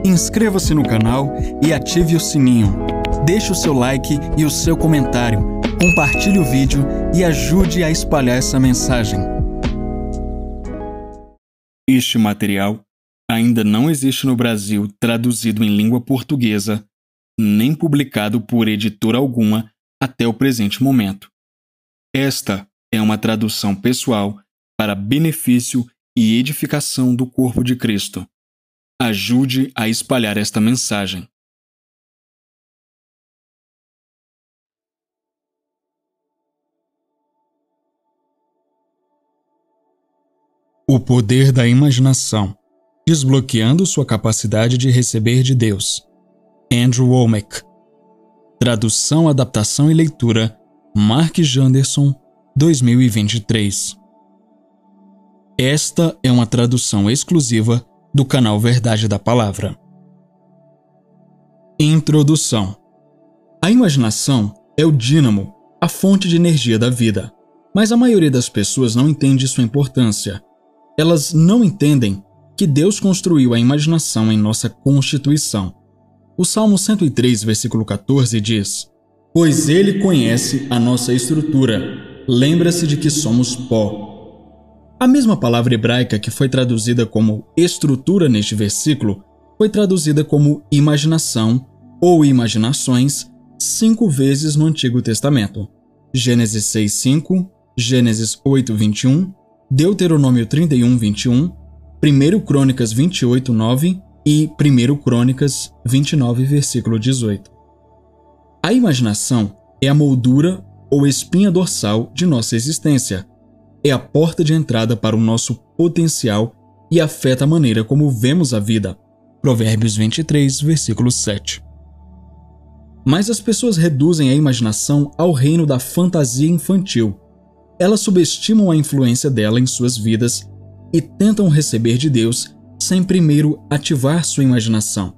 Inscreva-se no canal e ative o sininho. Deixe o seu like e o seu comentário. Compartilhe o vídeo e ajude a espalhar essa mensagem. Este material ainda não existe no Brasil traduzido em língua portuguesa, nem publicado por editora alguma até o presente momento. Esta é uma tradução pessoal para benefício e edificação do corpo de Cristo. Ajude a espalhar esta mensagem. O poder da imaginação, desbloqueando sua capacidade de receber de Deus. Andrew Wommack. Tradução, adaptação e leitura, Mark Janderson, 2023. Esta é uma tradução exclusiva do canal Verdade da Palavra. Introdução. A imaginação é o dínamo, a fonte de energia da vida, mas a maioria das pessoas não entende sua importância. Elas não entendem que Deus construiu a imaginação em nossa constituição. O Salmo 103, versículo 14 diz: "Pois Ele conhece a nossa estrutura, lembra-se de que somos pó." A mesma palavra hebraica que foi traduzida como estrutura neste versículo foi traduzida como imaginação ou imaginações 5 vezes no Antigo Testamento. Gênesis 6:5, Gênesis 8:21, Deuteronômio 31:21, 1 Crônicas 28:9 e 1 Crônicas 29, versículo 18. A imaginação é a moldura ou espinha dorsal de nossa existência. É a porta de entrada para o nosso potencial e afeta a maneira como vemos a vida. Provérbios 23, versículo 7. Mas as pessoas reduzem a imaginação ao reino da fantasia infantil. Elas subestimam a influência dela em suas vidas e tentam receber de Deus sem primeiro ativar sua imaginação.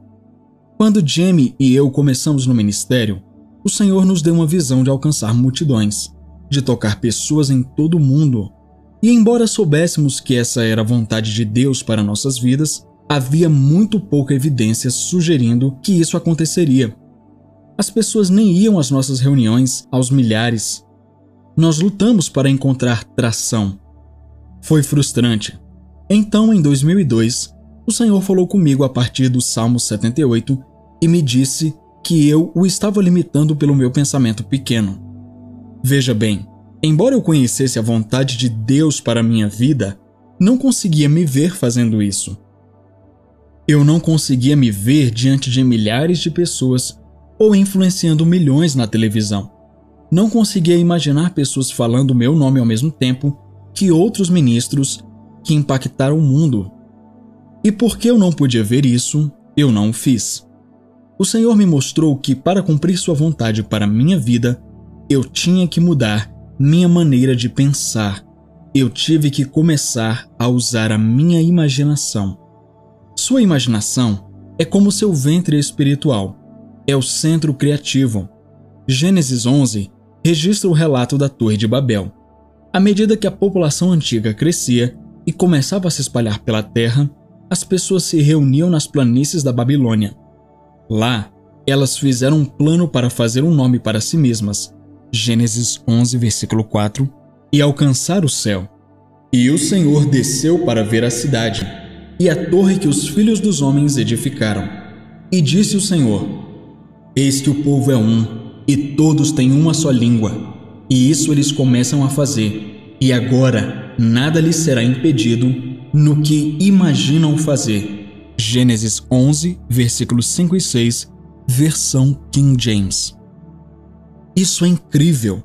Quando Jamie e eu começamos no ministério, o Senhor nos deu uma visão de alcançar multidões, de tocar pessoas em todo o mundo. E embora soubéssemos que essa era a vontade de Deus para nossas vidas, havia muito pouca evidência sugerindo que isso aconteceria. As pessoas nem iam às nossas reuniões aos milhares. Nós lutamos para encontrar tração. Foi frustrante. Então, em 2002, o Senhor falou comigo a partir do Salmo 78 e me disse que eu o estava limitando pelo meu pensamento pequeno. Veja bem, embora eu conhecesse a vontade de Deus para a minha vida, não conseguia me ver fazendo isso. Eu não conseguia me ver diante de milhares de pessoas ou influenciando milhões na televisão. Não conseguia imaginar pessoas falando o meu nome ao mesmo tempo que outros ministros que impactaram o mundo. E porque eu não podia ver isso, eu não o fiz. O Senhor me mostrou que para cumprir sua vontade para minha vida, eu tinha que mudar minha maneira de pensar. Eu tive que começar a usar a minha imaginação. Sua imaginação é como seu ventre espiritual. É o centro criativo. Gênesis 11 registra o relato da Torre de Babel. À medida que a população antiga crescia e começava a se espalhar pela terra, as pessoas se reuniam nas planícies da Babilônia. Lá, elas fizeram um plano para fazer um nome para si mesmas. Gênesis 11, versículo 4, e alcançar o céu. E o Senhor desceu para ver a cidade e a torre que os filhos dos homens edificaram. E disse o Senhor: Eis que o povo é um, e todos têm uma só língua, e isso eles começam a fazer, e agora nada lhes será impedido no que imaginam fazer. Gênesis 11, versículos 5 e 6, versão King James. Isso é incrível!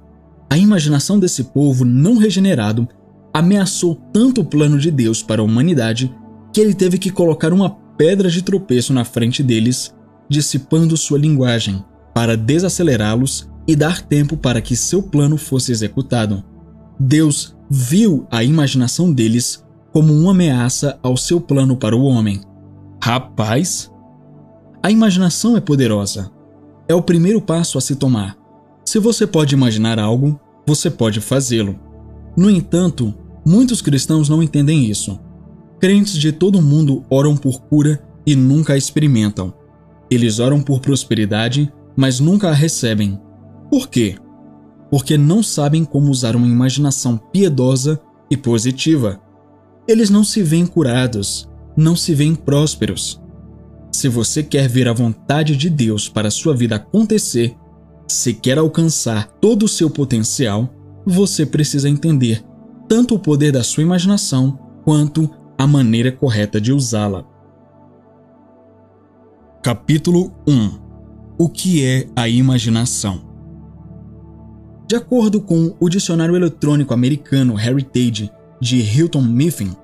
A imaginação desse povo não regenerado ameaçou tanto o plano de Deus para a humanidade que ele teve que colocar uma pedra de tropeço na frente deles, dissipando sua linguagem, para desacelerá-los e dar tempo para que seu plano fosse executado. Deus viu a imaginação deles como uma ameaça ao seu plano para o homem. Rapaz! A imaginação é poderosa. É o primeiro passo a se tomar. Se você pode imaginar algo, você pode fazê-lo. No entanto, muitos cristãos não entendem isso. Crentes de todo o mundo oram por cura e nunca a experimentam. Eles oram por prosperidade, mas nunca a recebem. Por quê? Porque não sabem como usar uma imaginação piedosa e positiva. Eles não se veem curados, não se veem prósperos. Se você quer ver a vontade de Deus para a sua vida acontecer, se quer alcançar todo o seu potencial, você precisa entender tanto o poder da sua imaginação quanto a maneira correta de usá-la. Capítulo 1. O que é a imaginação? De acordo com o dicionário eletrônico americano Heritage de Hilton Mifflin,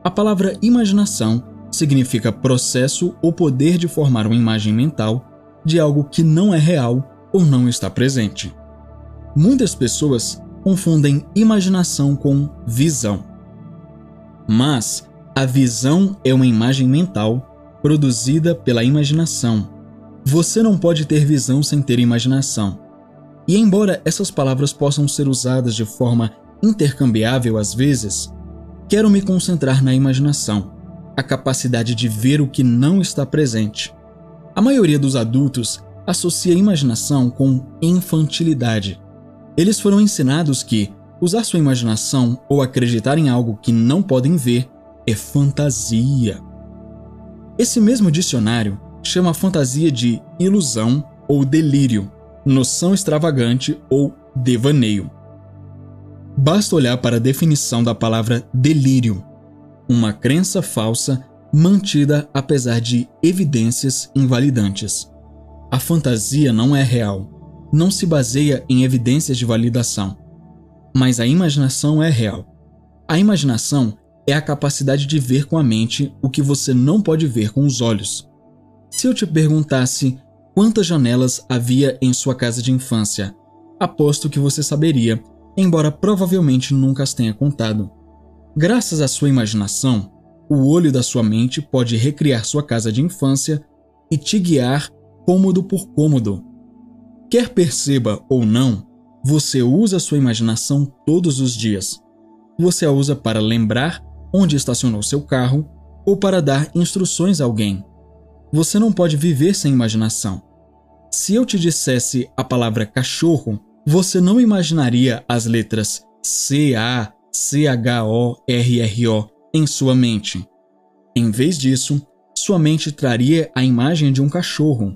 a palavra imaginação significa processo ou poder de formar uma imagem mental de algo que não é real ou não está presente. Muitas pessoas confundem imaginação com visão. Mas a visão é uma imagem mental produzida pela imaginação. Você não pode ter visão sem ter imaginação. E embora essas palavras possam ser usadas de forma intercambiável às vezes, quero me concentrar na imaginação, a capacidade de ver o que não está presente. A maioria dos adultos associa a imaginação com infantilidade. Eles foram ensinados que usar sua imaginação ou acreditar em algo que não podem ver é fantasia. Esse mesmo dicionário chama a fantasia de ilusão ou delírio, noção extravagante ou devaneio. Basta olhar para a definição da palavra delírio, uma crença falsa mantida apesar de evidências invalidantes. A fantasia não é real, não se baseia em evidências de validação, mas a imaginação é real. A imaginação é a capacidade de ver com a mente o que você não pode ver com os olhos. Se eu te perguntasse quantas janelas havia em sua casa de infância, aposto que você saberia, embora provavelmente nunca as tenha contado. Graças à sua imaginação, o olho da sua mente pode recriar sua casa de infância e te guiar cômodo por cômodo. Quer perceba ou não, você usa sua imaginação todos os dias. Você a usa para lembrar onde estacionou seu carro ou para dar instruções a alguém. Você não pode viver sem imaginação. Se eu te dissesse a palavra cachorro, você não imaginaria as letras C-A-C-H-O-R-R-O em sua mente. Em vez disso, sua mente traria a imagem de um cachorro.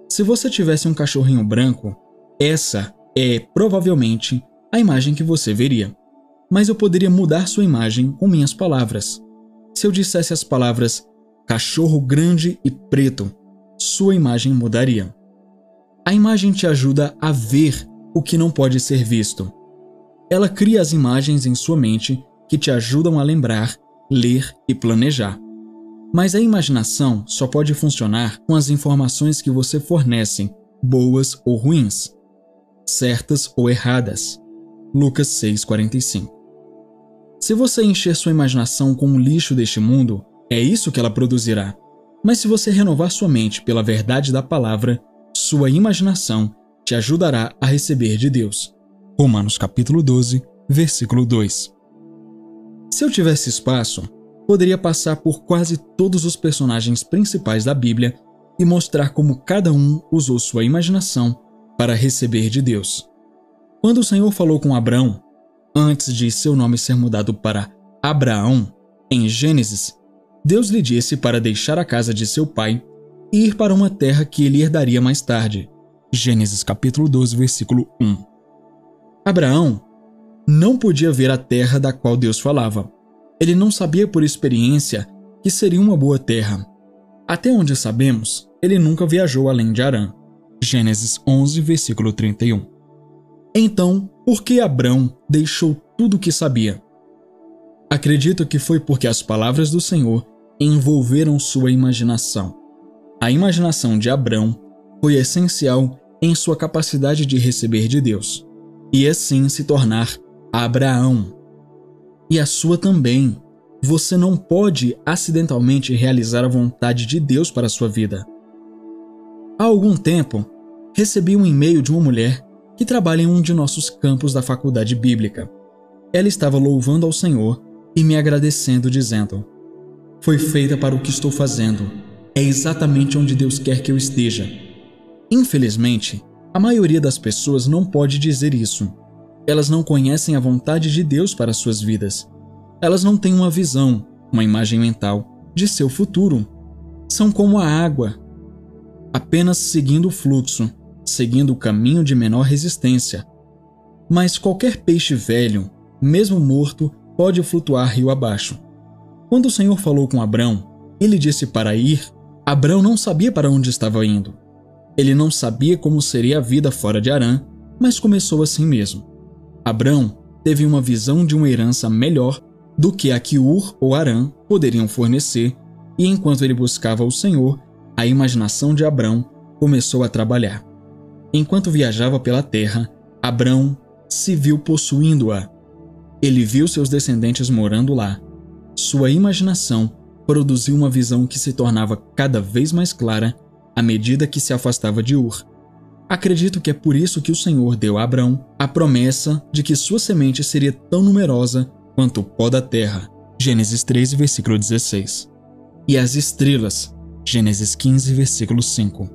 Se você tivesse um cachorrinho branco, essa é provavelmente a imagem que você veria. Mas eu poderia mudar sua imagem com minhas palavras. Se eu dissesse as palavras cachorro grande e preto, sua imagem mudaria. A imagem te ajuda a ver o que não pode ser visto. Ela cria as imagens em sua mente que te ajudam a lembrar, ler e planejar. Mas a imaginação só pode funcionar com as informações que você fornece, boas ou ruins, certas ou erradas. Lucas 6,45. Se você encher sua imaginação com o lixo deste mundo, é isso que ela produzirá. Mas se você renovar sua mente pela verdade da palavra, sua imaginação te ajudará a receber de Deus. Romanos capítulo 12, versículo 2. Se eu tivesse espaço, poderia passar por quase todos os personagens principais da Bíblia e mostrar como cada um usou sua imaginação para receber de Deus. Quando o Senhor falou com Abrão, antes de seu nome ser mudado para Abraão, em Gênesis, Deus lhe disse para deixar a casa de seu pai e ir para uma terra que ele herdaria mais tarde. Gênesis capítulo 12, versículo 1. Abraão não podia ver a terra da qual Deus falava. Ele não sabia por experiência que seria uma boa terra. Até onde sabemos, ele nunca viajou além de Harã. Gênesis 11, versículo 31. Então, por que Abrão deixou tudo o que sabia? Acredito que foi porque as palavras do Senhor envolveram sua imaginação. A imaginação de Abrão foi essencial em sua capacidade de receber de Deus, e assim se tornar Abraão. E a sua também. Você não pode acidentalmente realizar a vontade de Deus para a sua vida. Há algum tempo, recebi um e-mail de uma mulher que trabalha em um de nossos campos da faculdade bíblica. Ela estava louvando ao Senhor e me agradecendo, dizendo: "Foi feita para o que estou fazendo. é exatamente onde Deus quer que eu esteja. Infelizmente, a maioria das pessoas não pode dizer isso. Elas não conhecem a vontade de Deus para suas vidas. Elas não têm uma visão, uma imagem mental de seu futuro. São como a água, apenas seguindo o fluxo, seguindo o caminho de menor resistência. Mas qualquer peixe velho, mesmo morto, pode flutuar rio abaixo. Quando o Senhor falou com Abrão, ele disse para ir. Abrão não sabia para onde estava indo. Ele não sabia como seria a vida fora de Harã, mas começou assim mesmo. Abrão teve uma visão de uma herança melhor do que a que Ur ou Harã poderiam fornecer, e enquanto ele buscava o Senhor, a imaginação de Abrão começou a trabalhar. Enquanto viajava pela terra, Abrão se viu possuindo-a. Ele viu seus descendentes morando lá. Sua imaginação produziu uma visão que se tornava cada vez mais clara à medida que se afastava de Ur. Acredito que é por isso que o Senhor deu a Abrão a promessa de que sua semente seria tão numerosa quanto o pó da terra. Gênesis 13, versículo 16. E as estrelas. Gênesis 15, versículo 5.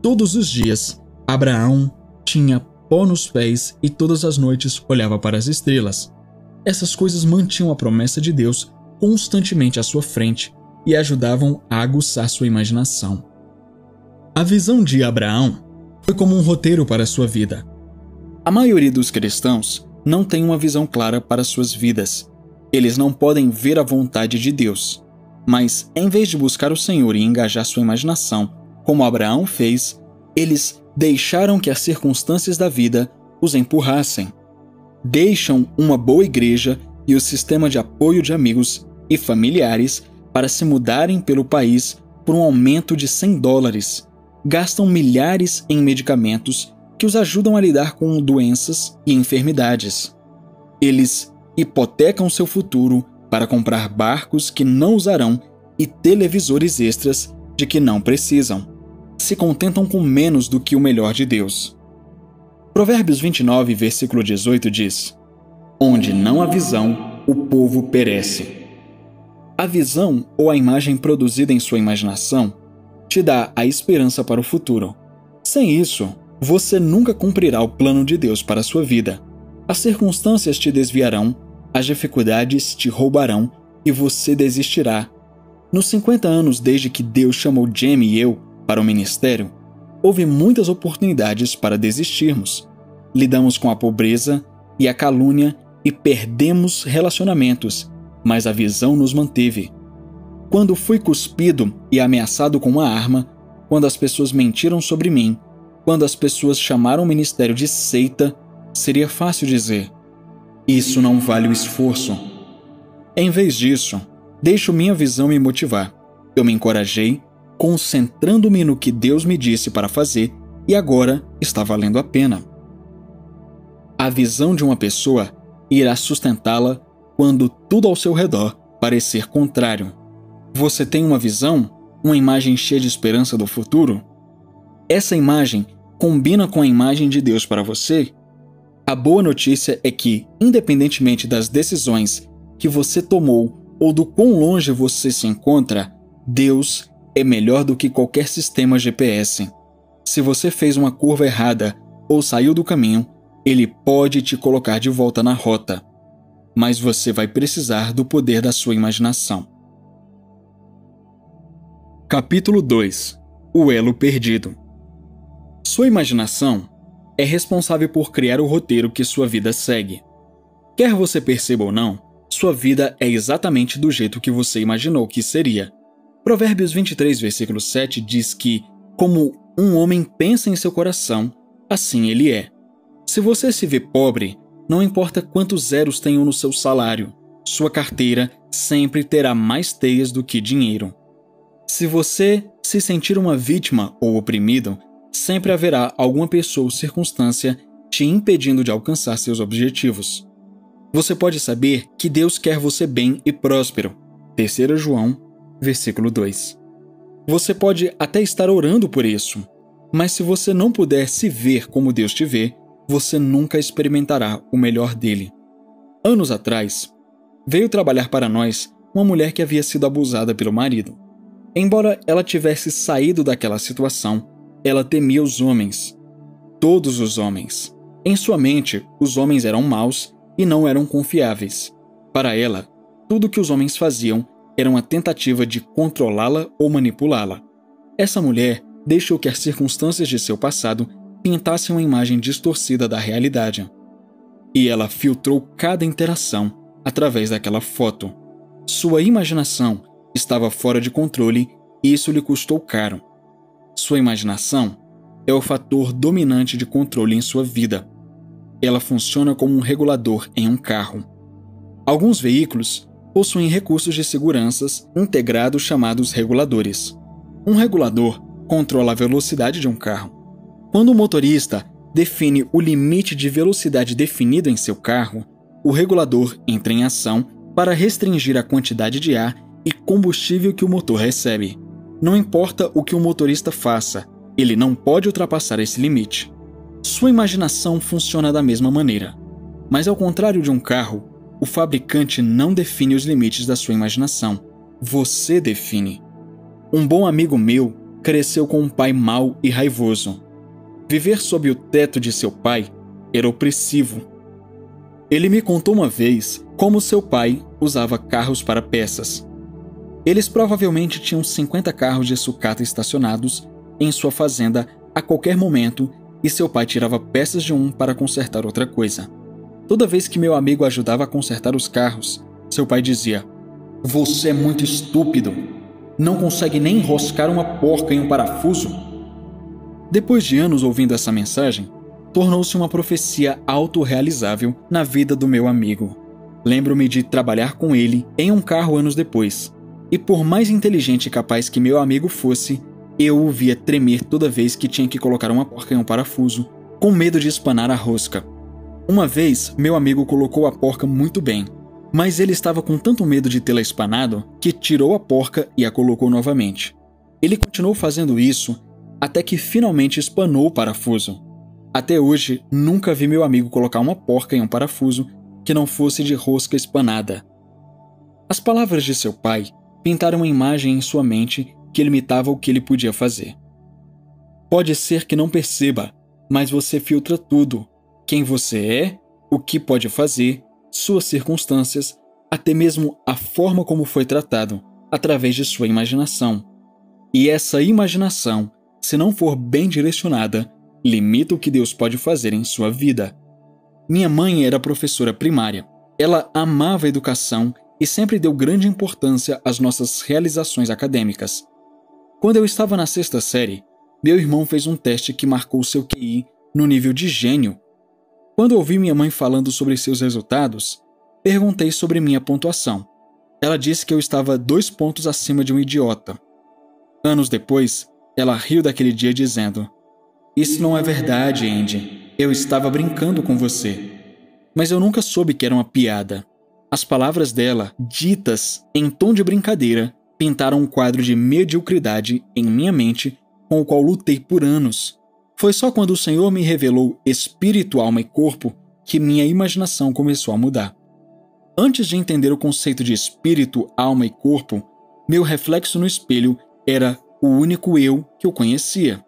Todos os dias, Abraão tinha pó nos pés e todas as noites olhava para as estrelas. Essas coisas mantinham a promessa de Deus constantemente à sua frente e ajudavam a aguçar sua imaginação. A visão de Abraão foi como um roteiro para sua vida. A maioria dos cristãos não tem uma visão clara para suas vidas. Eles não podem ver a vontade de Deus. Mas, em vez de buscar o Senhor e engajar sua imaginação, como Abraão fez, eles deixaram que as circunstâncias da vida os empurrassem. Deixam uma boa igreja e o sistema de apoio de amigos e familiares para se mudarem pelo país por um aumento de $100. Gastam milhares em medicamentos que os ajudam a lidar com doenças e enfermidades. Eles hipotecam seu futuro para comprar barcos que não usarão e televisores extras de que não precisam. Se contentam com menos do que o melhor de Deus. Provérbios 29, versículo 18 diz: Onde não há visão, o povo perece. A visão ou a imagem produzida em sua imaginação te dá a esperança para o futuro. Sem isso, você nunca cumprirá o plano de Deus para a sua vida. As circunstâncias te desviarão, as dificuldades te roubarão e você desistirá. Nos 50 anos desde que Deus chamou Jamie e eu para o ministério, houve muitas oportunidades para desistirmos. Lidamos com a pobreza e a calúnia e perdemos relacionamentos, mas a visão nos manteve. Quando fui cuspido e ameaçado com uma arma, quando as pessoas mentiram sobre mim, quando as pessoas chamaram o ministério de seita, seria fácil dizer: isso não vale o esforço. Em vez disso, deixo minha visão me motivar. Eu me encorajei, concentrando-me no que Deus me disse para fazer, e agora está valendo a pena. A visão de uma pessoa irá sustentá-la quando tudo ao seu redor parecer contrário. Você tem uma visão? Uma imagem cheia de esperança do futuro? Essa imagem combina com a imagem de Deus para você? A boa notícia é que, independentemente das decisões que você tomou ou do quão longe você se encontra, Deus é melhor do que qualquer sistema GPS. Se você fez uma curva errada ou saiu do caminho, Ele pode te colocar de volta na rota. Mas você vai precisar do poder da sua imaginação. Capítulo 2. O elo perdido. Sua imaginação é responsável por criar o roteiro que sua vida segue. Quer você perceba ou não, sua vida é exatamente do jeito que você imaginou que seria. Provérbios 23, versículo 7 diz que, como um homem pensa em seu coração, assim ele é. Se você se vê pobre, não importa quantos zeros tenham no seu salário, sua carteira sempre terá mais teias do que dinheiro. Se você se sentir uma vítima ou oprimido, sempre haverá alguma pessoa ou circunstância te impedindo de alcançar seus objetivos. Você pode saber que Deus quer você bem e próspero. 3 João, versículo 2. Você pode até estar orando por isso, mas se você não puder se ver como Deus te vê, você nunca experimentará o melhor dele. Anos atrás, veio trabalhar para nós uma mulher que havia sido abusada pelo marido. Embora ela tivesse saído daquela situação, ela temia os homens. Todos os homens. Em sua mente, os homens eram maus e não eram confiáveis. Para ela, tudo que os homens faziam era uma tentativa de controlá-la ou manipulá-la. Essa mulher deixou que as circunstâncias de seu passado pintassem uma imagem distorcida da realidade. E ela filtrou cada interação através daquela foto. Sua imaginação estava fora de controle e isso lhe custou caro. Sua imaginação é o fator dominante de controle em sua vida. Ela funciona como um regulador em um carro. Alguns veículos possuem recursos de segurança integrados chamados reguladores. Um regulador controla a velocidade de um carro. Quando o motorista define o limite de velocidade definido em seu carro, o regulador entra em ação para restringir a quantidade de ar e combustível que o motor recebe. Não importa o que o motorista faça, ele não pode ultrapassar esse limite. Sua imaginação funciona da mesma maneira. Mas ao contrário de um carro, o fabricante não define os limites da sua imaginação. Você define. Um bom amigo meu cresceu com um pai mau e raivoso. Viver sob o teto de seu pai era opressivo. Ele me contou uma vez como seu pai usava carros para peças. Eles provavelmente tinham 50 carros de sucata estacionados em sua fazenda a qualquer momento e seu pai tirava peças de um para consertar outra coisa. Toda vez que meu amigo ajudava a consertar os carros, seu pai dizia: "Você é muito estúpido. Não consegue nem enroscar uma porca em um parafuso." Depois de anos ouvindo essa mensagem, tornou-se uma profecia autorrealizável na vida do meu amigo. Lembro-me de trabalhar com ele em um carro anos depois, e por mais inteligente e capaz que meu amigo fosse, eu o via tremer toda vez que tinha que colocar uma porca em um parafuso, com medo de espanar a rosca. Uma vez, meu amigo colocou a porca muito bem, mas ele estava com tanto medo de tê-la espanado que tirou a porca e a colocou novamente. Ele continuou fazendo isso até que finalmente espanou o parafuso. Até hoje, nunca vi meu amigo colocar uma porca em um parafuso que não fosse de rosca espanada. As palavras de seu pai pintaram uma imagem em sua mente que limitava o que ele podia fazer. Pode ser que não perceba, mas você filtra tudo: quem você é, o que pode fazer, suas circunstâncias, até mesmo a forma como foi tratado, através de sua imaginação. E essa imaginação, se não for bem direcionada, limita o que Deus pode fazer em sua vida. Minha mãe era professora primária. Ela amava a educação e sempre deu grande importância às nossas realizações acadêmicas. Quando eu estava na 6ª série, meu irmão fez um teste que marcou seu QI no nível de gênio. Quando ouvi minha mãe falando sobre seus resultados, perguntei sobre minha pontuação. Ela disse que eu estava 2 pontos acima de um idiota. Anos depois, ela riu daquele dia dizendo: "Isso não é verdade, Andy. Eu estava brincando com você." Mas eu nunca soube que era uma piada. As palavras dela, ditas em tom de brincadeira, pintaram um quadro de mediocridade em minha mente com o qual lutei por anos. Foi só quando o Senhor me revelou espírito, alma e corpo que minha imaginação começou a mudar. Antes de entender o conceito de espírito, alma e corpo, meu reflexo no espelho era o único eu que eu conhecia.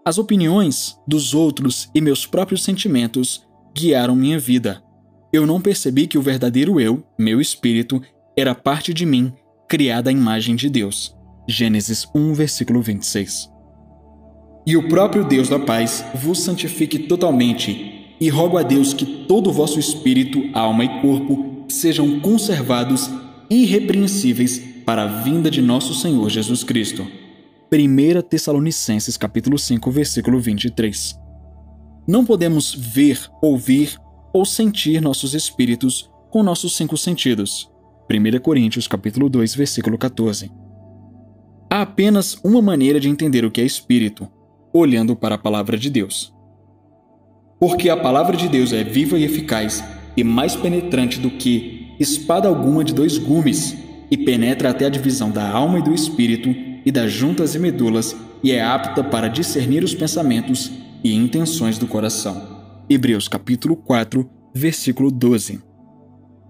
As opiniões dos outros e meus próprios sentimentos guiaram minha vida. Eu não percebi que o verdadeiro eu, meu espírito, era parte de mim, criada à imagem de Deus. Gênesis 1, versículo 26. "E o próprio Deus da paz vos santifique totalmente, e rogo a Deus que todo o vosso espírito, alma e corpo sejam conservados irrepreensíveis para a vinda de nosso Senhor Jesus Cristo." 1 Tessalonicenses capítulo 5, versículo 23. Não podemos ver, ouvir ou sentir nossos espíritos com nossos 5 sentidos. 1 Coríntios capítulo 2, versículo 14. Há apenas uma maneira de entender o que é espírito: olhando para a palavra de Deus. Porque a palavra de Deus é viva e eficaz e mais penetrante do que espada alguma de 2 gumes, e penetra até a divisão da alma e do espírito e das juntas e medulas, e é apta para discernir os pensamentos e intenções do coração. Hebreus capítulo 4, versículo 12.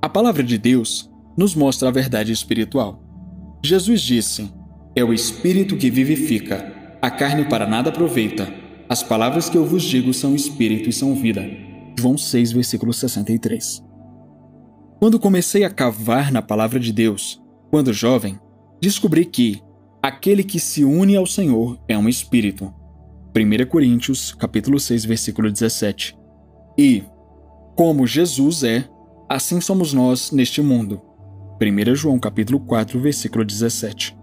A palavra de Deus nos mostra a verdade espiritual. Jesus disse: É o Espírito que vivifica. A carne para nada aproveita. As palavras que eu vos digo são Espírito e são vida. João 6, versículo 63. Quando comecei a cavar na palavra de Deus, quando jovem, descobri que aquele que se une ao Senhor é um Espírito. 1 Coríntios, capítulo 6, versículo 17. E, como Jesus é, assim somos nós neste mundo. 1 João, capítulo 4, versículo 17.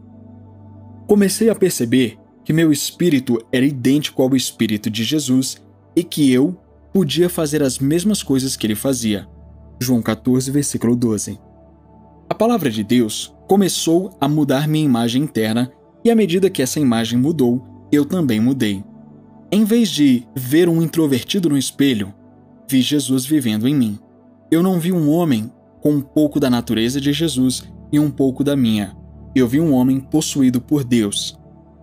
Comecei a perceber que meu espírito era idêntico ao espírito de Jesus e que eu podia fazer as mesmas coisas que ele fazia. João 14, versículo 12. A palavra de Deus começou a mudar minha imagem interna e à medida que essa imagem mudou, eu também mudei. Em vez de ver um introvertido no espelho, vi Jesus vivendo em mim. Eu não vi um homem com um pouco da natureza de Jesus e um pouco da minha. Eu vi um homem possuído por Deus,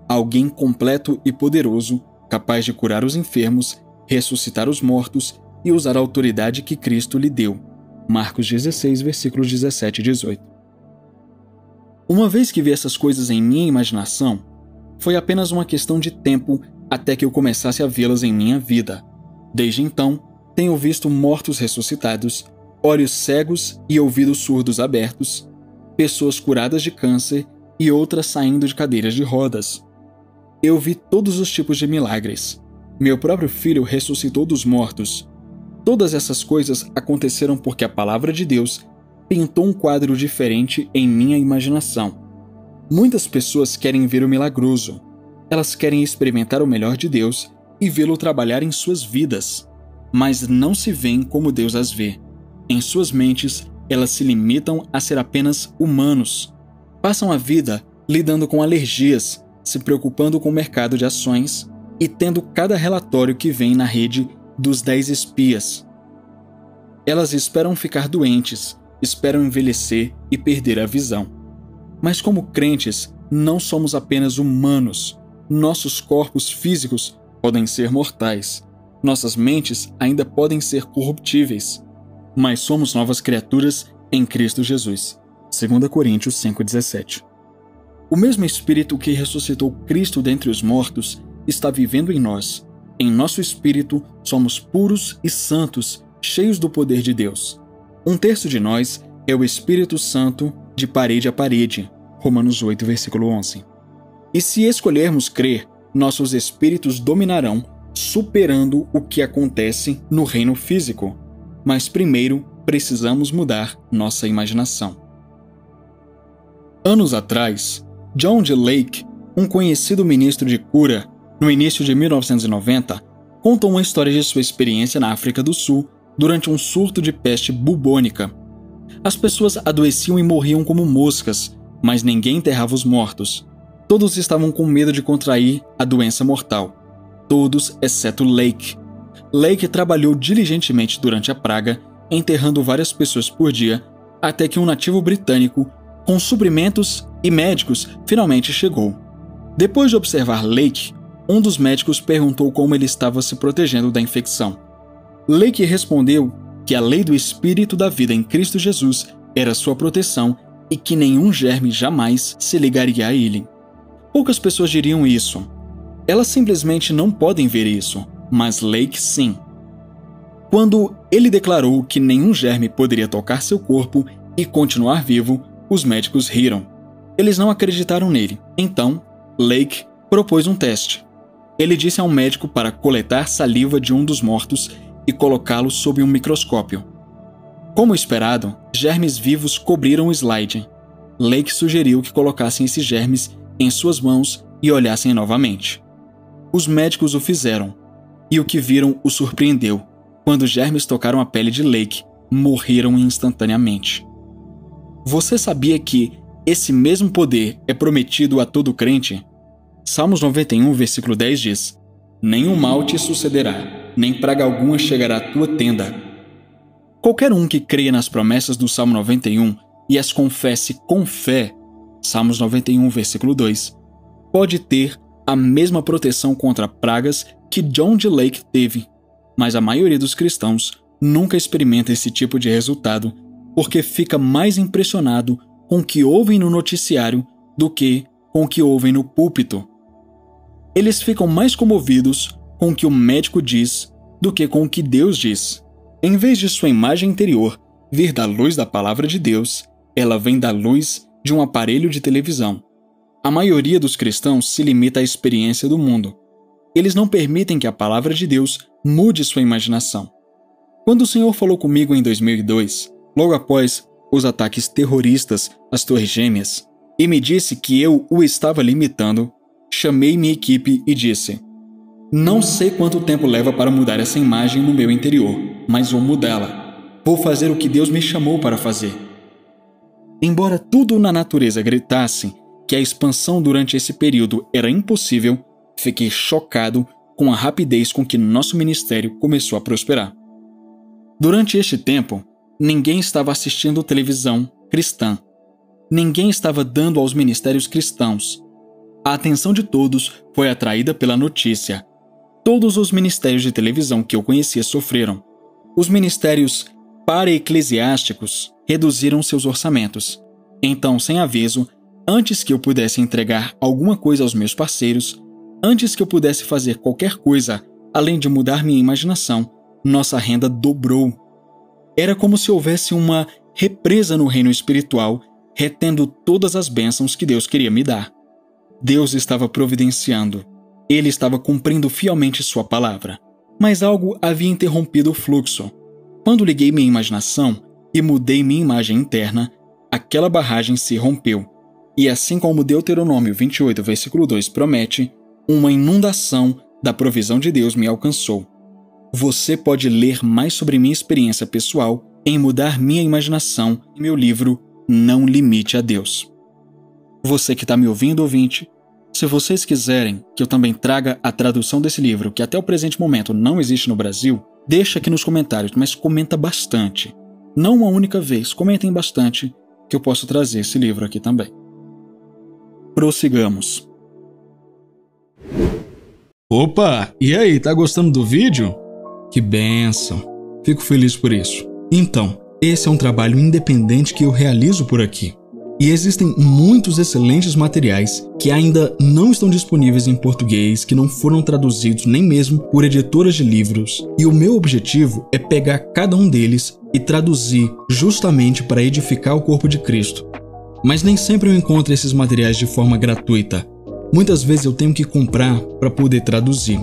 alguém completo e poderoso, capaz de curar os enfermos, ressuscitar os mortos e usar a autoridade que Cristo lhe deu. Marcos 16, versículos 17 e 18. Uma vez que vi essas coisas em minha imaginação, foi apenas uma questão de tempo até que eu começasse a vê-las em minha vida. Desde então, tenho visto mortos ressuscitados, olhos cegos e ouvidos surdos abertos, pessoas curadas de câncer e outras saindo de cadeiras de rodas. Eu vi todos os tipos de milagres. Meu próprio filho ressuscitou dos mortos. Todas essas coisas aconteceram porque a palavra de Deus pintou um quadro diferente em minha imaginação. Muitas pessoas querem ver o milagroso. Elas querem experimentar o melhor de Deus e vê-lo trabalhar em suas vidas, mas não se veem como Deus as vê. Em suas mentes, elas se limitam a ser apenas humanos. Passam a vida lidando com alergias, se preocupando com o mercado de ações e tendo cada relatório que vem na rede dos 10 espias. Elas esperam ficar doentes, esperam envelhecer e perder a visão. Mas como crentes, não somos apenas humanos. Nossos corpos físicos podem ser mortais. Nossas mentes ainda podem ser corruptíveis. Mas somos novas criaturas em Cristo Jesus. 2 Coríntios 5,17. O mesmo Espírito que ressuscitou Cristo dentre os mortos está vivendo em nós. Em nosso espírito, somos puros e santos, cheios do poder de Deus. 1/3 de nós é o Espírito Santo de parede a parede. Romanos 8, versículo 11. E se escolhermos crer, nossos espíritos dominarão, superando o que acontece no reino físico. Mas primeiro, precisamos mudar nossa imaginação. Anos atrás, John D. Lake, um conhecido ministro de cura, no início de 1990, contou uma história de sua experiência na África do Sul durante um surto de peste bubônica. As pessoas adoeciam e morriam como moscas, mas ninguém enterrava os mortos. Todos estavam com medo de contrair a doença mortal. Todos, exceto Lake. Lake trabalhou diligentemente durante a praga, enterrando várias pessoas por dia, até que um nativo britânico, com suprimentos e médicos, finalmente chegou. Depois de observar Lake, um dos médicos perguntou como ele estava se protegendo da infecção. Lake respondeu que a lei do Espírito da vida em Cristo Jesus era sua proteção e que nenhum germe jamais se ligaria a ele. Poucas pessoas diriam isso. Elas simplesmente não podem ver isso, mas Lake sim. Quando ele declarou que nenhum germe poderia tocar seu corpo e continuar vivo, os médicos riram. Eles não acreditaram nele. Então, Lake propôs um teste. Ele disse a um médico para coletar saliva de um dos mortos e colocá-lo sob um microscópio. Como esperado, germes vivos cobriram o slide. Lake sugeriu que colocassem esses germes em suas mãos e olhassem novamente. Os médicos o fizeram, e o que viram o surpreendeu. Quando os germes tocaram a pele de Lake, morreram instantaneamente. Você sabia que esse mesmo poder é prometido a todo crente? Salmos 91, versículo 10 diz: "Nenhum mal te sucederá, nem praga alguma chegará à tua tenda." Qualquer um que creia nas promessas do Salmo 91 e as confesse com fé, Salmos 91, versículo 2, pode ter a mesma proteção contra pragas que John D. Lake teve, mas a maioria dos cristãos nunca experimenta esse tipo de resultado porque fica mais impressionado com o que ouvem no noticiário do que com o que ouvem no púlpito. Eles ficam mais comovidos com o que o médico diz do que com o que Deus diz. Em vez de sua imagem interior vir da luz da palavra de Deus, ela vem da luz de um aparelho de televisão. A maioria dos cristãos se limita à experiência do mundo. Eles não permitem que a palavra de Deus mude sua imaginação. Quando o Senhor falou comigo em 2002, logo após os ataques terroristas às Torres Gêmeas, e me disse que eu o estava limitando, chamei minha equipe e disse: não sei quanto tempo leva para mudar essa imagem no meu interior, mas vou mudá-la. Vou fazer o que Deus me chamou para fazer. Embora tudo na natureza gritasse que a expansão durante esse período era impossível, fiquei chocado com a rapidez com que nosso ministério começou a prosperar. Durante este tempo, ninguém estava assistindo televisão cristã. Ninguém estava dando aos ministérios cristãos. A atenção de todos foi atraída pela notícia. Todos os ministérios de televisão que eu conhecia sofreram. Os ministérios para-eclesiásticos reduziram seus orçamentos. Então, sem aviso, antes que eu pudesse entregar alguma coisa aos meus parceiros, antes que eu pudesse fazer qualquer coisa além de mudar minha imaginação, nossa renda dobrou. Era como se houvesse uma represa no reino espiritual, retendo todas as bênçãos que Deus queria me dar. Deus estava providenciando. Ele estava cumprindo fielmente sua palavra. Mas algo havia interrompido o fluxo. Quando liguei minha imaginação e mudei minha imagem interna, aquela barragem se rompeu. E assim como Deuteronômio 28, versículo 2 promete, uma inundação da provisão de Deus me alcançou. Você pode ler mais sobre minha experiência pessoal em mudar minha imaginação em meu livro Não Limite a Deus. Você que está me ouvindo, ouvinte, se vocês quiserem que eu também traga a tradução desse livro, que até o presente momento não existe no Brasil, deixa aqui nos comentários, mas comenta bastante. Não uma única vez, comentem bastante, que eu posso trazer esse livro aqui também. Prossigamos. Opa, e aí, tá gostando do vídeo? Que bênção! Fico feliz por isso. Então, esse é um trabalho independente que eu realizo por aqui. E existem muitos excelentes materiais que ainda não estão disponíveis em português, que não foram traduzidos nem mesmo por editoras de livros. E o meu objetivo é pegar cada um deles e traduzir justamente para edificar o corpo de Cristo. Mas nem sempre eu encontro esses materiais de forma gratuita. Muitas vezes eu tenho que comprar para poder traduzir.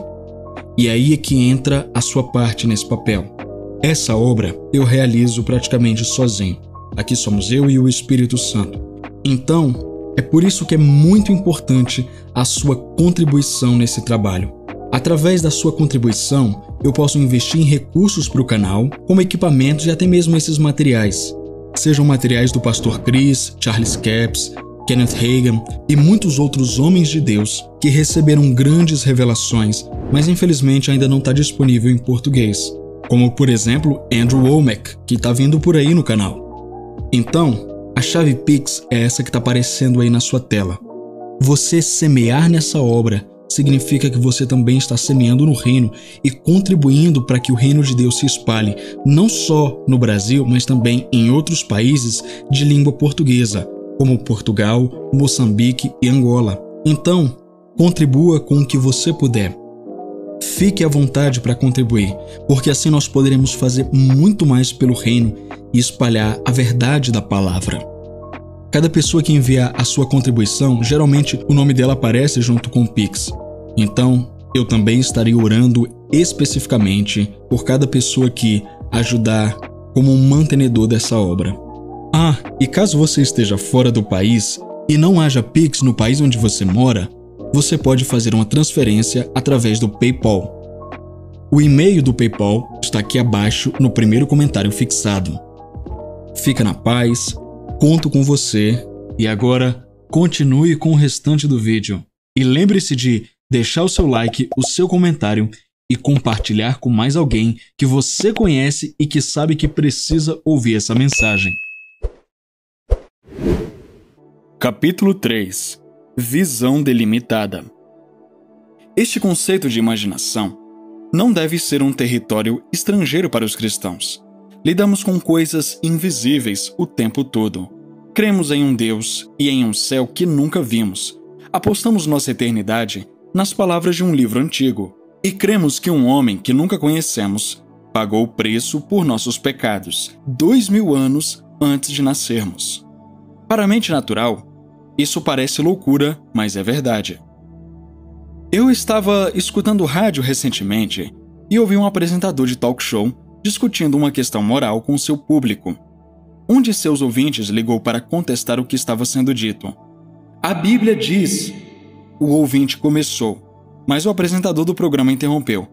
E aí é que entra a sua parte nesse papel. Essa obra eu realizo praticamente sozinho. Aqui somos eu e o Espírito Santo. Então, é por isso que é muito importante a sua contribuição nesse trabalho. Através da sua contribuição, eu posso investir em recursos para o canal, como equipamentos e até mesmo esses materiais. Sejam materiais do Pastor Chris, Charles Capps, Kenneth Hagin e muitos outros homens de Deus que receberam grandes revelações, mas infelizmente ainda não está disponível em português. Como, por exemplo, Andrew Wommack, que está vindo por aí no canal. Então, a chave Pix é essa que está aparecendo aí na sua tela. Você semear nessa obra significa que você também está semeando no reino e contribuindo para que o reino de Deus se espalhe, não só no Brasil, mas também em outros países de língua portuguesa, como Portugal, Moçambique e Angola. Então, contribua com o que você puder. Fique à vontade para contribuir, porque assim nós poderemos fazer muito mais pelo reino e espalhar a verdade da palavra. Cada pessoa que enviar a sua contribuição, geralmente o nome dela aparece junto com o Pix. Então, eu também estarei orando especificamente por cada pessoa que ajudar como um mantenedor dessa obra. Ah, e caso você esteja fora do país e não haja Pix no país onde você mora, você pode fazer uma transferência através do PayPal. O e-mail do PayPal está aqui abaixo no primeiro comentário fixado. Fica na paz, conto com você e agora continue com o restante do vídeo. E lembre-se de deixar o seu like, o seu comentário e compartilhar com mais alguém que você conhece e que sabe que precisa ouvir essa mensagem. Capítulo 3 – Visão delimitada. Este conceito de imaginação não deve ser um território estrangeiro para os cristãos. Lidamos com coisas invisíveis o tempo todo. Cremos em um Deus e em um céu que nunca vimos. Apostamos nossa eternidade nas palavras de um livro antigo e cremos que um homem que nunca conhecemos pagou o preço por nossos pecados 2000 anos antes de nascermos. Para a mente natural, isso parece loucura, mas é verdade. Eu estava escutando rádio recentemente e ouvi um apresentador de talk show discutindo uma questão moral com seu público. Um de seus ouvintes ligou para contestar o que estava sendo dito. A Bíblia diz... O ouvinte começou, mas o apresentador do programa interrompeu.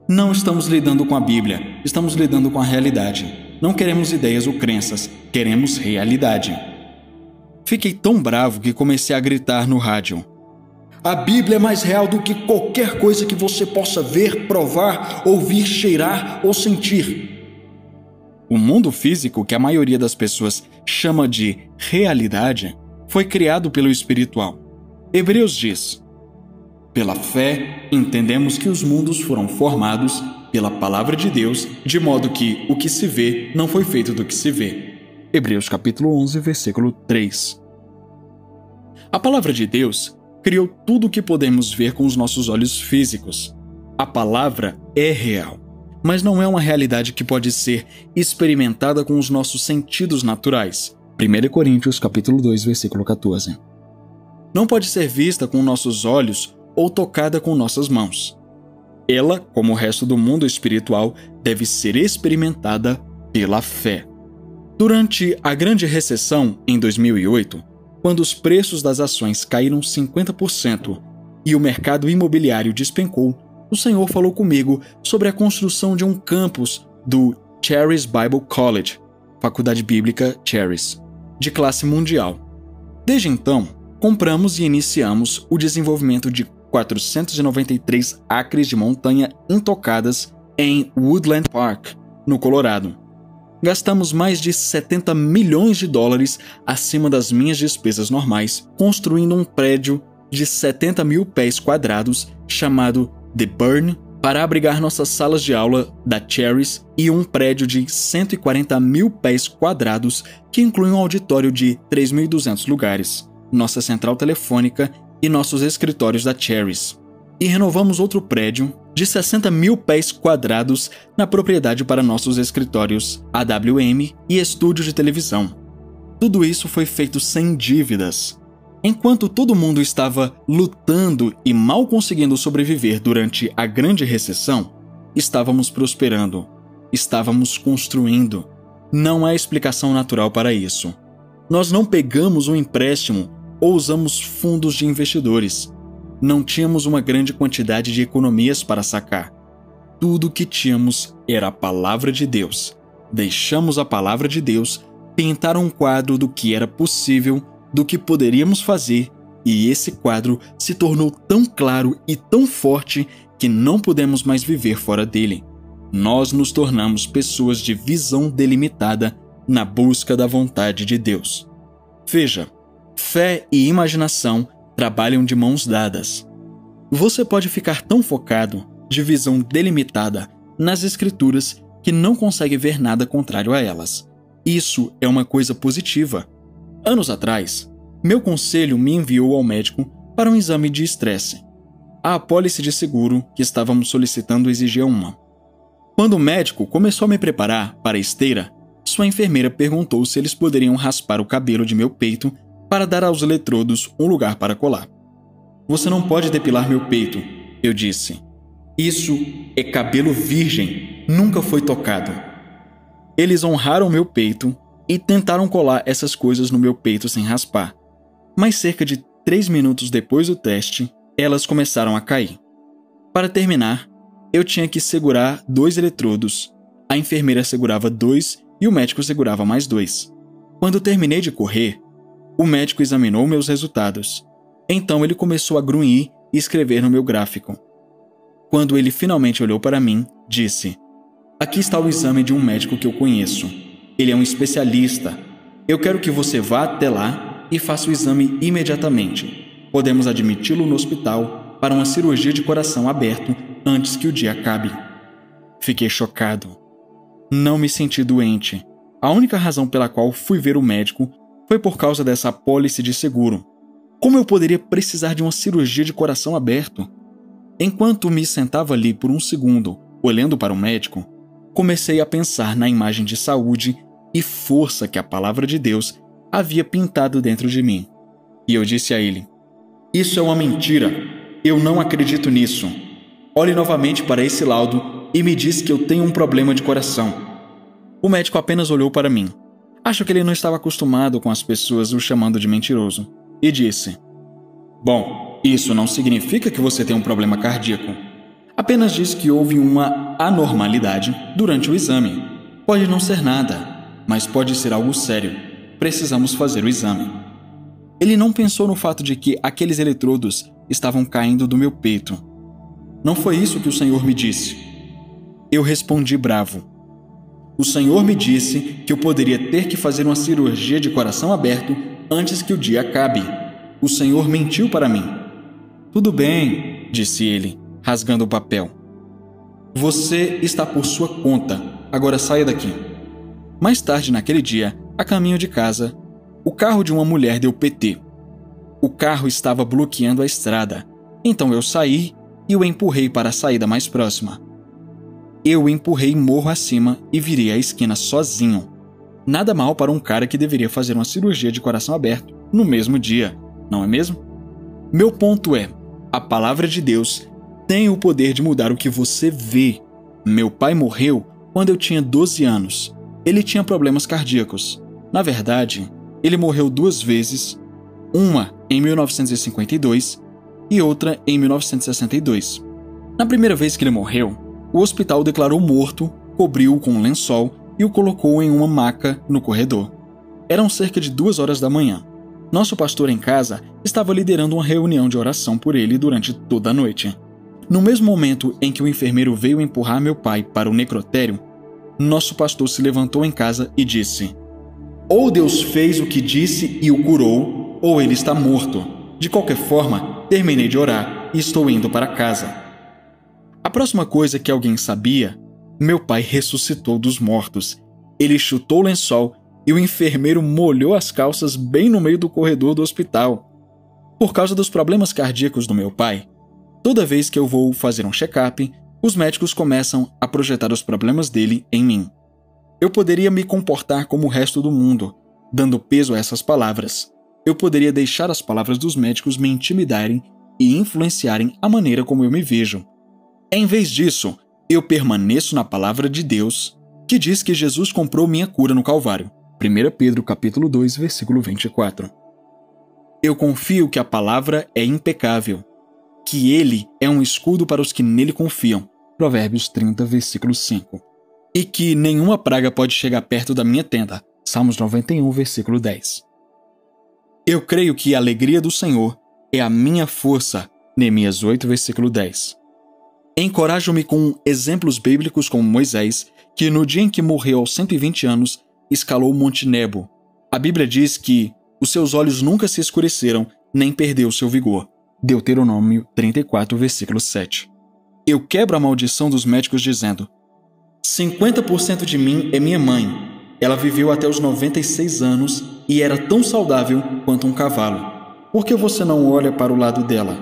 Não estamos lidando com a Bíblia, estamos lidando com a realidade. Não queremos ideias ou crenças, queremos realidade. Fiquei tão bravo que comecei a gritar no rádio. A Bíblia é mais real do que qualquer coisa que você possa ver, provar, ouvir, cheirar ou sentir. O mundo físico, que a maioria das pessoas chama de realidade, foi criado pelo espiritual. Hebreus diz: pela fé, entendemos que os mundos foram formados pela palavra de Deus, de modo que o que se vê não foi feito do que se vê. Hebreus capítulo 11, versículo 3. A palavra de Deus criou tudo o que podemos ver com os nossos olhos físicos. A palavra é real, mas não é uma realidade que pode ser experimentada com os nossos sentidos naturais. 1 Coríntios capítulo 2, versículo 14. Não pode ser vista com nossos olhos ou tocada com nossas mãos. Ela, como o resto do mundo espiritual, deve ser experimentada pela fé. Durante a Grande Recessão, em 2008, quando os preços das ações caíram 50% e o mercado imobiliário despencou, o Senhor falou comigo sobre a construção de um campus do Charis Bible College, Faculdade Bíblica Charis, de classe mundial. Desde então, compramos e iniciamos o desenvolvimento de 493 acres de montanha intocadas em Woodland Park, no Colorado. Gastamos mais de 70 milhões de dólares acima das minhas despesas normais, construindo um prédio de 70 mil pés quadrados chamado The Burn para abrigar nossas salas de aula da Charis e um prédio de 140 mil pés quadrados que inclui um auditório de 3.200 lugares, nossa central telefônica e nossos escritórios da Charis. E renovamos outro prédio de 60 mil pés quadrados na propriedade para nossos escritórios AWM e estúdio de televisão. Tudo isso foi feito sem dívidas. Enquanto todo mundo estava lutando e mal conseguindo sobreviver durante a Grande Recessão, estávamos prosperando, estávamos construindo. Não há explicação natural para isso. Nós não pegamos um empréstimo ou usamos fundos de investidores. Não tínhamos uma grande quantidade de economias para sacar. Tudo o que tínhamos era a palavra de Deus. Deixamos a palavra de Deus pintar um quadro do que era possível, do que poderíamos fazer, e esse quadro se tornou tão claro e tão forte que não pudemos mais viver fora dele. Nós nos tornamos pessoas de visão delimitada na busca da vontade de Deus. Veja, fé e imaginação trabalham de mãos dadas. Você pode ficar tão focado, de visão delimitada, nas Escrituras que não consegue ver nada contrário a elas. Isso é uma coisa positiva. Anos atrás, meu conselho me enviou ao médico para um exame de estresse. A apólice de seguro que estávamos solicitando exigia uma. Quando o médico começou a me preparar para a esteira, sua enfermeira perguntou se eles poderiam raspar o cabelo de meu peito para dar aos eletrodos um lugar para colar. Você não pode depilar meu peito, eu disse. Isso é cabelo virgem, nunca foi tocado. Eles honraram meu peito e tentaram colar essas coisas no meu peito sem raspar. Mas cerca de 3 minutos depois do teste, elas começaram a cair. Para terminar, eu tinha que segurar 2 eletrodos. A enfermeira segurava 2 e o médico segurava mais 2. Quando terminei de correr, o médico examinou meus resultados. Então ele começou a grunhir e escrever no meu gráfico. Quando ele finalmente olhou para mim, disse: "Aqui está o exame de um médico que eu conheço. Ele é um especialista. Eu quero que você vá até lá e faça o exame imediatamente. Podemos admiti-lo no hospital para uma cirurgia de coração aberto antes que o dia acabe." Fiquei chocado. Não me senti doente. A única razão pela qual fui ver o médico foi por causa dessa apólice de seguro. Como eu poderia precisar de uma cirurgia de coração aberto? Enquanto me sentava ali por um segundo, olhando para o médico, comecei a pensar na imagem de saúde e força que a palavra de Deus havia pintado dentro de mim. E eu disse a ele: "Isso é uma mentira. Eu não acredito nisso. Olhe novamente para esse laudo e me diz que eu tenho um problema de coração." O médico apenas olhou para mim. Acho que ele não estava acostumado com as pessoas o chamando de mentiroso. E disse: "Bom, isso não significa que você tem um problema cardíaco. Apenas diz que houve uma anormalidade durante o exame. Pode não ser nada, mas pode ser algo sério. Precisamos fazer o exame." Ele não pensou no fato de que aqueles eletrodos estavam caindo do meu peito. "Não foi isso que o Senhor me disse." Eu respondi bravo: "O Senhor me disse que eu poderia ter que fazer uma cirurgia de coração aberto antes que o dia acabe. O Senhor mentiu para mim." "Tudo bem," disse ele, rasgando o papel. "Você está por sua conta. Agora saia daqui." Mais tarde naquele dia, a caminho de casa, o carro de uma mulher deu PT. O carro estava bloqueando a estrada, então eu saí e o empurrei para a saída mais próxima. Eu o empurrei morro acima e virei a esquina sozinho. Nada mal para um cara que deveria fazer uma cirurgia de coração aberto no mesmo dia, não é mesmo? Meu ponto é, a palavra de Deus tem o poder de mudar o que você vê. Meu pai morreu quando eu tinha 12 anos. Ele tinha problemas cardíacos. Na verdade, ele morreu 2 vezes, uma em 1952 e outra em 1962. Na primeira vez que ele morreu, o hospital o declarou morto, cobriu-o com um lençol e o colocou em uma maca no corredor. Eram cerca de 2 horas da manhã. Nosso pastor em casa estava liderando uma reunião de oração por ele durante toda a noite. No mesmo momento em que o enfermeiro veio empurrar meu pai para o necrotério, nosso pastor se levantou em casa e disse: "Ou Deus fez o que disse e o curou, ou ele está morto. De qualquer forma, terminei de orar e estou indo para casa." A próxima coisa que alguém sabia, meu pai ressuscitou dos mortos. Ele chutou o lençol e o enfermeiro molhou as calças bem no meio do corredor do hospital. Por causa dos problemas cardíacos do meu pai, toda vez que eu vou fazer um check-up, os médicos começam a projetar os problemas dele em mim. Eu poderia me comportar como o resto do mundo, dando peso a essas palavras. Eu poderia deixar as palavras dos médicos me intimidarem e influenciarem a maneira como eu me vejo. Em vez disso, eu permaneço na palavra de Deus, que diz que Jesus comprou minha cura no Calvário. 1 Pedro capítulo 2, versículo 24. Eu confio que a palavra é impecável, que ele é um escudo para os que nele confiam. Provérbios 30, versículo 5. E que nenhuma praga pode chegar perto da minha tenda. Salmos 91, versículo 10. Eu creio que a alegria do Senhor é a minha força. Neemias 8, versículo 10. Encorajo-me com exemplos bíblicos como Moisés, que no dia em que morreu aos 120 anos, escalou o Monte Nebo. A Bíblia diz que os seus olhos nunca se escureceram, nem perdeu seu vigor. Deuteronômio 34, versículo 7. Eu quebro a maldição dos médicos dizendo: 50% de mim é minha mãe. Ela viveu até os 96 anos e era tão saudável quanto um cavalo. Por que você não olha para o lado dela?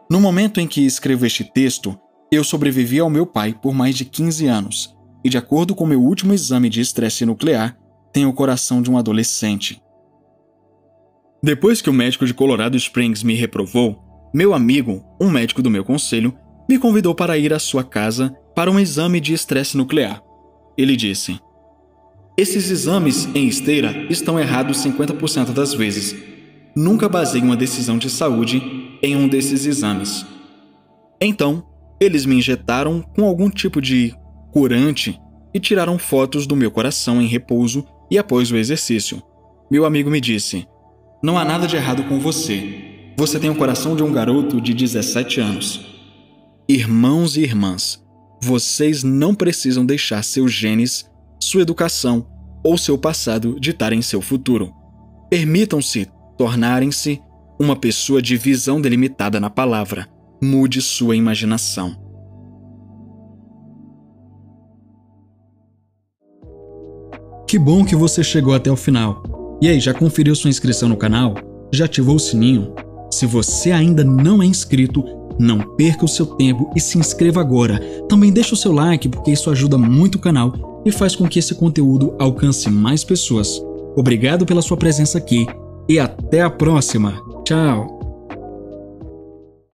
No momento em que escrevo este texto, eu sobrevivi ao meu pai por mais de 15 anos. E de acordo com meu último exame de estresse nuclear, tenho o coração de um adolescente. Depois que o médico de Colorado Springs me reprovou, meu amigo, um médico do meu conselho, me convidou para ir à sua casa para um exame de estresse nuclear. Ele disse: "Esses exames em esteira estão errados 50% das vezes. Nunca baseie uma decisão de saúde em um desses exames." Então, eles me injetaram com algum tipo de curante e tiraram fotos do meu coração em repouso e após o exercício. Meu amigo me disse: "Não há nada de errado com você. Você tem o coração de um garoto de 17 anos." Irmãos e irmãs, vocês não precisam deixar seus genes, sua educação ou seu passado ditarem seu futuro. Permitam-se tornarem-se uma pessoa de visão delimitada na palavra. Mude sua imaginação. Que bom que você chegou até o final. E aí, já conferiu sua inscrição no canal? Já ativou o sininho? Se você ainda não é inscrito, não perca o seu tempo e se inscreva agora. Também deixa o seu like porque isso ajuda muito o canal e faz com que esse conteúdo alcance mais pessoas. Obrigado pela sua presença aqui e até a próxima. Tchau!